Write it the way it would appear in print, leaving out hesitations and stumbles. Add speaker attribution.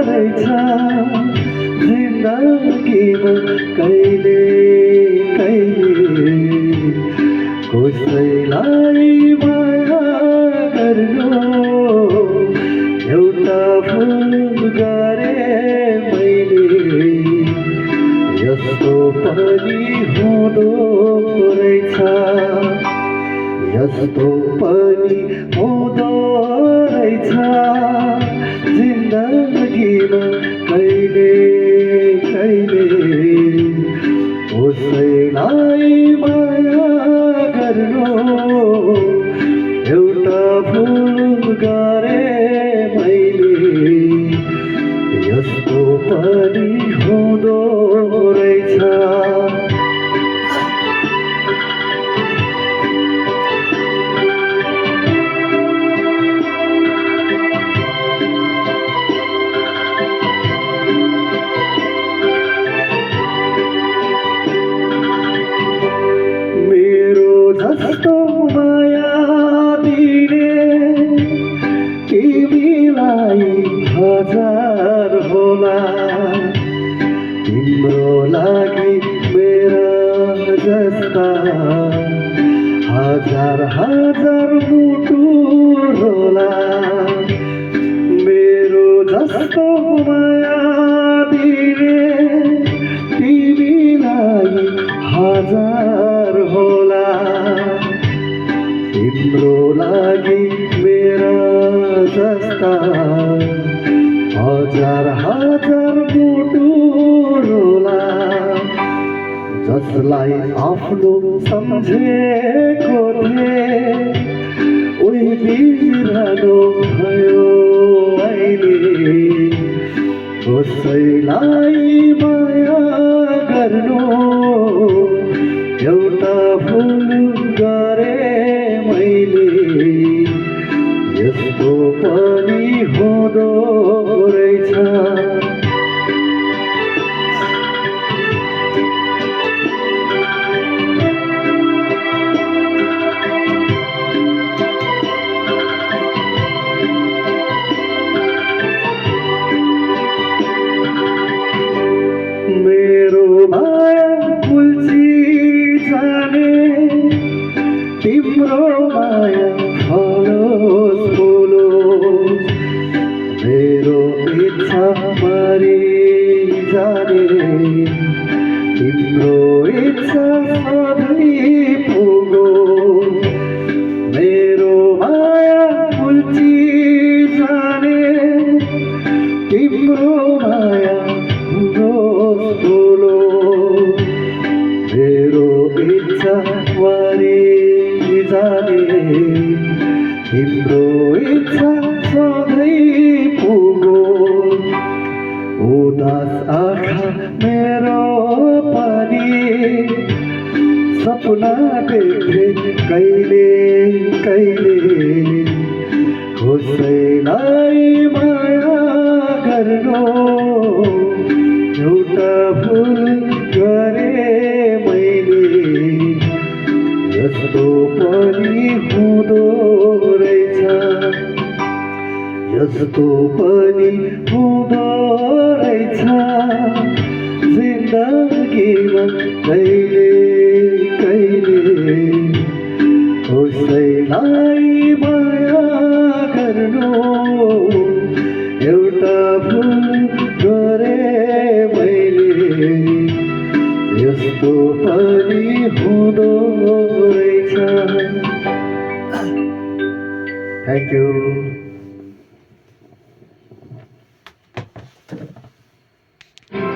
Speaker 1: रहेछ जिन्दगीमा कहिले कहिले कसैलाई माया गर्नु एउटा भुल गरे मैले यस्तो पनि हुँदो रहेछ यस्तो पनि हुँदो रहेछ जिन्दगीमा कहिले कहिले कसैलाई माया गर्नु एउटा भुल गरे मैले यस्तो पनि हुँदो रहेछ जस्तो माया दिने तिमीलाई हजार होला तिम्रो लागि मेरा जस्ता हजार हजार मुटु होला मेरो जस्तो माया दिने तिमीलाई हजार होला तिम्रो लागि मेरा जस्ता हजार हजार मुटु होला जसलाई आफ्नो सम्झेको थिएँ उही बिरानो भयो अहिले कसैलाई माया गर्नु एउटा भुल गरे मैले यस्तो पनि हुँदो रहेछ मेरो माया फुल्ची जाने तिम्रो माया फलोस् फुलोस् मेरो इच्छा मरि जाने तिम्रो इच्छा सधैँ पुगोस् मेरो माया फुल्ची जाने तिम्रो माया फुलोस् फुलोस् मेरो इच्छा मरि जाने तिम्रो इच्छा सधैँ पुगोस् उदास आँखा मेरो पनि सपना देखे कहिले कहिले कसैलाई माया गर्नु एउटा भुल गरे मैले यस्तो पनि हुँदो रहेछ यस्तो पनि हुँदो रहेछ जिन्दगीमा कहिले कहिले कसैलाई माया गर्नु एउटा भुल गरे मैले यस्तो पनि हुँदो रहेछ। Thank you.